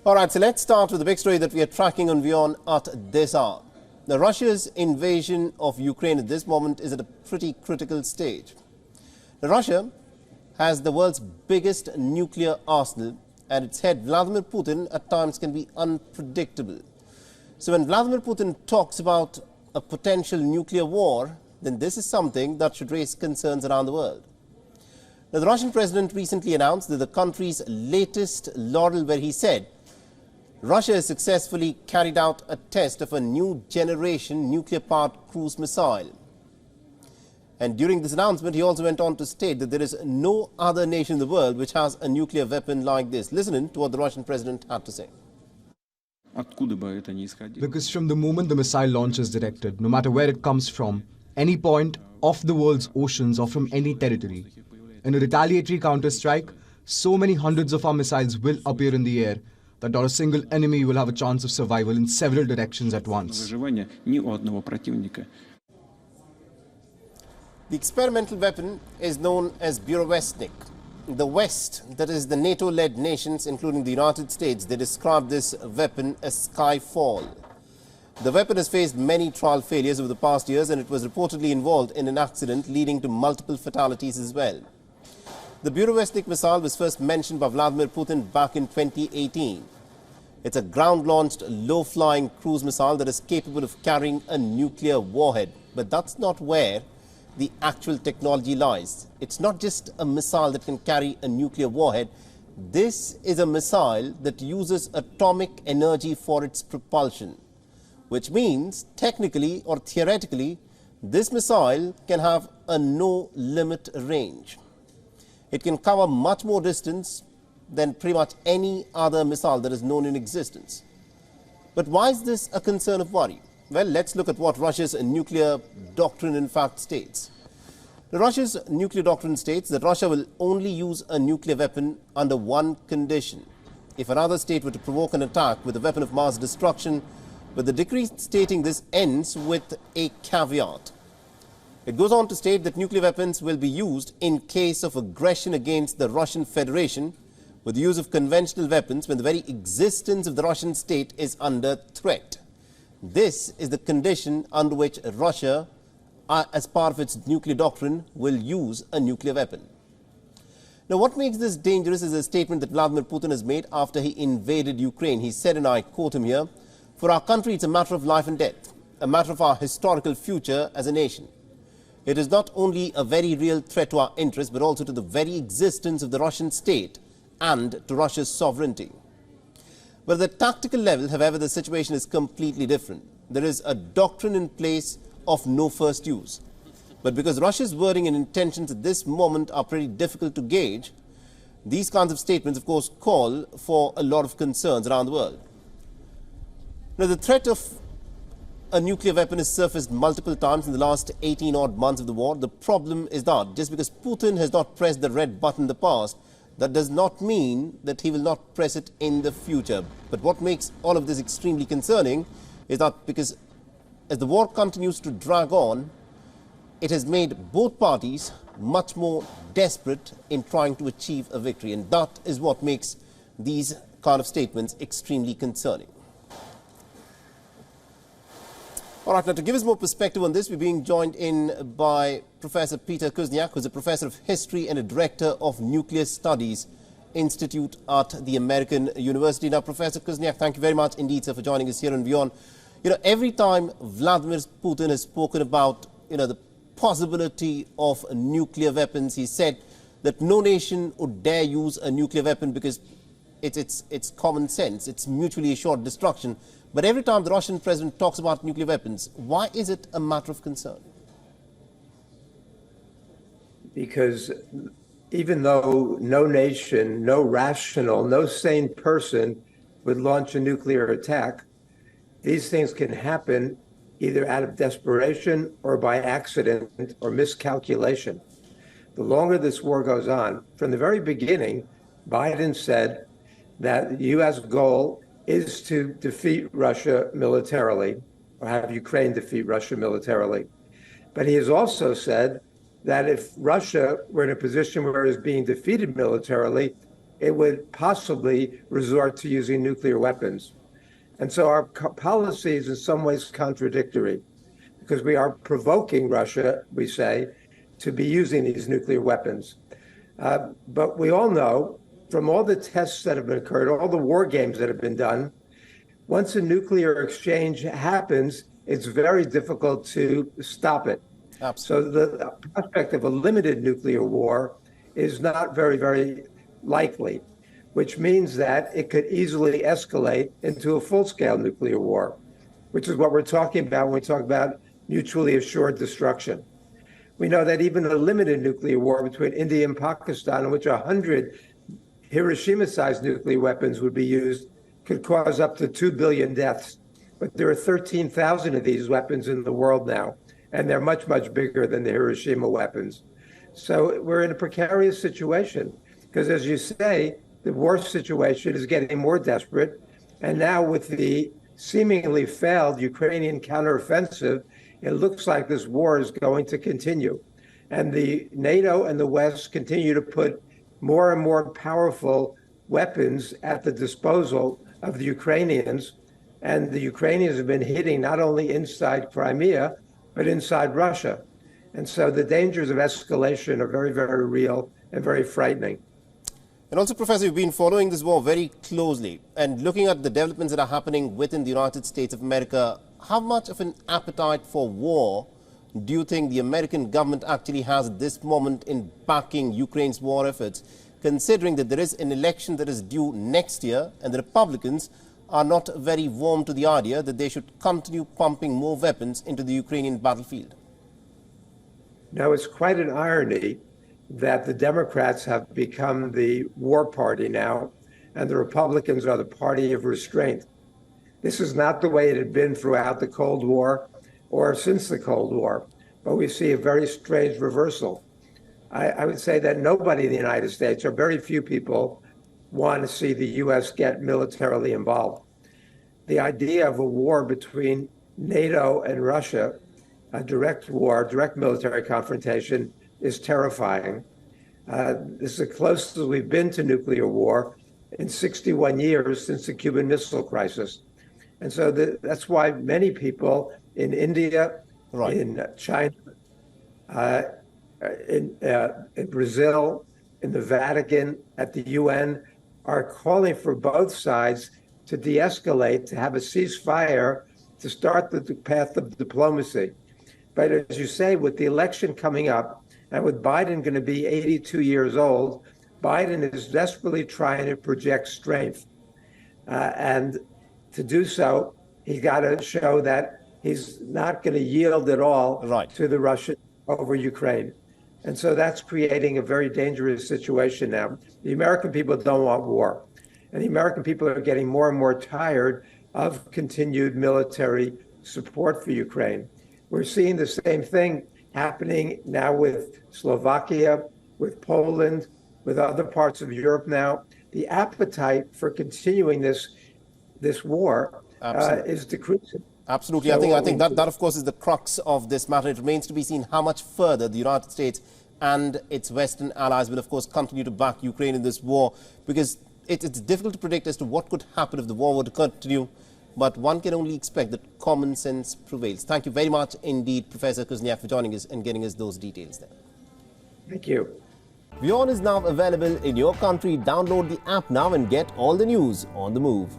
All right, so let's start with the big story that we are tracking on WION at this hour. Now, Russia's invasion of Ukraine at this moment is at a pretty critical stage. Now, Russia has the world's biggest nuclear arsenal, and its head, Vladimir Putin, at times can be unpredictable. So when Vladimir Putin talks about a potential nuclear war, then this is something that should raise concerns around the world. Now, the Russian president recently announced that the country's latest laurel, where he said Russia has successfully carried out a test of a new generation nuclear-powered cruise missile. And during this announcement, he also went on to state that there is no other nation in the world which has a nuclear weapon like this. Listen to what the Russian president had to say. Because from the moment the missile launch is directed, no matter where it comes from, any point of the world's oceans or from any territory, in a retaliatory counter-strike, so many hundreds of our missiles will appear in the air that not a single enemy will have a chance of survival in several directions at once. The experimental weapon is known as Burevestnik. The West, that is the NATO-led nations, including the United States, they describe this weapon as Skyfall. The weapon has faced many trial failures over the past years, and it was reportedly involved in an accident leading to multiple fatalities as well. The Burevestnik missile was first mentioned by Vladimir Putin back in 2018. It's a ground-launched, low-flying cruise missile that is capable of carrying a nuclear warhead. But that's not where the actual technology lies. It's not just a missile that can carry a nuclear warhead. This is a missile that uses atomic energy for its propulsion, which means technically or theoretically, this missile can have a no-limit range. It can cover much more distance than pretty much any other missile that is known in existence. But why is this a concern of worry? Well, let's look at what Russia's nuclear doctrine in fact states. Russia's nuclear doctrine states that Russia will only use a nuclear weapon under one condition: if another state were to provoke an attack with a weapon of mass destruction. But the decree stating this ends with a caveat. It goes on to state that nuclear weapons will be used in case of aggression against the Russian Federation with the use of conventional weapons when the very existence of the Russian state is under threat. This is the condition under which Russia, as part of its nuclear doctrine, will use a nuclear weapon. Now, what makes this dangerous is a statement that Vladimir Putin has made after he invaded Ukraine. He said, and I quote him here, "For our country, it's a matter of life and death, a matter of our historical future as a nation. It is not only a very real threat to our interests, but also to the very existence of the Russian state and to Russia's sovereignty." But at the tactical level, however, the situation is completely different. There is a doctrine in place of no first use. But because Russia's wording and intentions at this moment are pretty difficult to gauge, these kinds of statements, of course, call for a lot of concerns around the world. Now, the threat of a nuclear weapon has surfaced multiple times in the last 18-odd months of the war. The problem is that just because Putin has not pressed the red button in the past, that does not mean that he will not press it in the future. But what makes all of this extremely concerning is that because as the war continues to drag on, it has made both parties much more desperate in trying to achieve a victory. And that is what makes these kind of statements extremely concerning. All right, now to give us more perspective on this, we're being joined in by Professor Peter Kuzniak, who's a professor of history and a director of Nuclear Studies Institute at the American University. Now, Professor Kuzniak, thank you very much indeed, sir, for joining us here on WION. You know, every time Vladimir Putin has spoken about, the possibility of nuclear weapons, he said that no nation would dare use a nuclear weapon because it's common sense, it's mutually assured destruction. But every time the Russian president talks about nuclear weapons, why is it a matter of concern? Because even though no nation, no rational, no sane person would launch a nuclear attack, these things can happen either out of desperation or by accident or miscalculation. The longer this war goes on, from the very beginning, Biden said that the U.S. goal is to defeat Russia militarily, or have Ukraine defeat Russia militarily. But he has also said that if Russia were in a position where it is being defeated militarily, it would possibly resort to using nuclear weapons. And so our policy is in some ways contradictory, because we are provoking Russia, we say, to be using these nuclear weapons. But we all know from all the tests that have occurred, all the war games that have been done, once a nuclear exchange happens, it's very difficult to stop it. Absolutely. So the prospect of a limited nuclear war is not very, very likely, which means that it could easily escalate into a full-scale nuclear war, which is what we're talking about when we talk about mutually assured destruction. We know that even a limited nuclear war between India and Pakistan, in which 100 Hiroshima-sized nuclear weapons would be used, could cause up to 2 billion deaths. But there are 13,000 of these weapons in the world now, and they're much, much bigger than the Hiroshima weapons. So we're in a precarious situation, because as you say, the war situation is getting more desperate. And now with the seemingly failed Ukrainian counteroffensive, it looks like this war is going to continue. And the NATO and the West continue to put more and more powerful weapons at the disposal of the Ukrainians. And the Ukrainians have been hitting not only inside Crimea, but inside Russia. And so the dangers of escalation are very, very real and very frightening. And also, Professor, you've been following this war very closely and looking at the developments that are happening within the United States of America. How much of an appetite for war do you think the American government actually has at this moment in backing Ukraine's war efforts, considering that there is an election that is due next year and the Republicans are not very warm to the idea that they should continue pumping more weapons into the Ukrainian battlefield? Now, it's quite an irony that the Democrats have become the war party now, and the Republicans are the party of restraint. This is not the way it had been throughout the Cold War or since the Cold War, but we see a very strange reversal. I would say that nobody in the United States, or very few people, want to see the U.S. get militarily involved. The idea of a war between NATO and Russia, a direct war, direct military confrontation, is terrifying. This is the closest we've been to nuclear war in 61 years since the Cuban Missile Crisis. And so that's why many people in India, right, in China, in Brazil, in the Vatican, at the UN, are calling for both sides to de-escalate, to have a ceasefire, to start the path of diplomacy. But as you say, with the election coming up, and with Biden going to be 82 years old, Biden is desperately trying to project strength. And to do so, he's got to show that he's not going to yield at all to the Russians over Ukraine. And so that's creating a very dangerous situation now. The American people don't want war. And the American people are getting more and more tired of continued military support for Ukraine. We're seeing the same thing happening now with Slovakia, with Poland, with other parts of Europe now. The appetite for continuing this war is decreasing. Absolutely. So I think that, of course, is the crux of this matter. It remains to be seen how much further the United States and its Western allies will, of course, continue to back Ukraine in this war, because it's difficult to predict as to what could happen if the war were to continue. But one can only expect that common sense prevails. Thank you very much indeed, Professor Kuzniak, for joining us and getting us those details there. Thank you. WION is now available in your country. Download the app now and get all the news on the move.